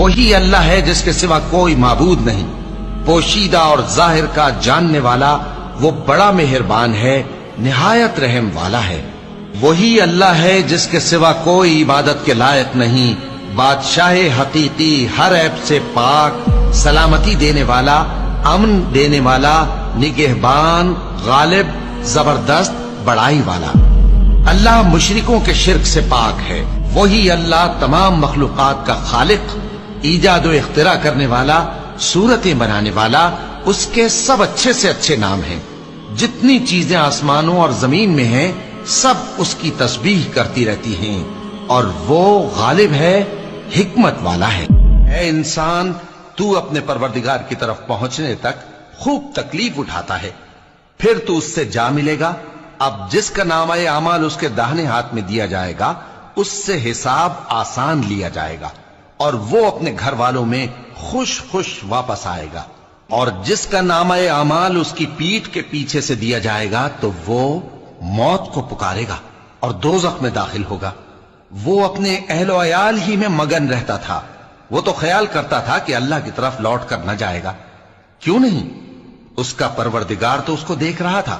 وہی اللہ ہے جس کے سوا کوئی معبود نہیں، پوشیدہ اور ظاہر کا جاننے والا، وہ بڑا مہربان ہے، نہایت رحم والا ہے۔ وہی اللہ ہے جس کے سوا کوئی عبادت کے لائق نہیں، بادشاہ حقیقی، ہر عیب سے پاک، سلامتی دینے والا، امن دینے والا، نگہبان، غالب، زبردست، بڑائی والا۔ اللہ مشرکوں کے شرک سے پاک ہے۔ وہی اللہ تمام مخلوقات کا خالق، ایجاد و اختراع کرنے والا، صورتیں بنانے والا۔ اس کے سب اچھے سے اچھے نام ہیں۔ جتنی چیزیں آسمانوں اور زمین میں ہیں سب اس کی تسبیح کرتی رہتی ہیں، اور وہ غالب ہے، حکمت والا ہے۔ اے انسان، تو اپنے پروردگار کی طرف پہنچنے تک خوب تکلیف اٹھاتا ہے، پھر تو اس سے جا ملے گا۔ اب جس کا نامہ اعمال اس کے داہنے ہاتھ میں دیا جائے گا اس سے حساب آسان لیا جائے گا، اور وہ اپنے گھر والوں میں خوش خوش واپس آئے گا۔ اور جس کا نامہ اعمال اس کی پیٹھ کے پیچھے سے دیا جائے گا تو وہ موت کو پکارے گا اور دوزخ میں داخل ہوگا۔ وہ اپنے اہل و عیال ہی میں مگن رہتا تھا، وہ تو خیال کرتا تھا کہ اللہ کی طرف لوٹ کر نہ جائے گا۔ کیوں نہیں؟ اس کا پروردگار تو اس کو دیکھ رہا تھا۔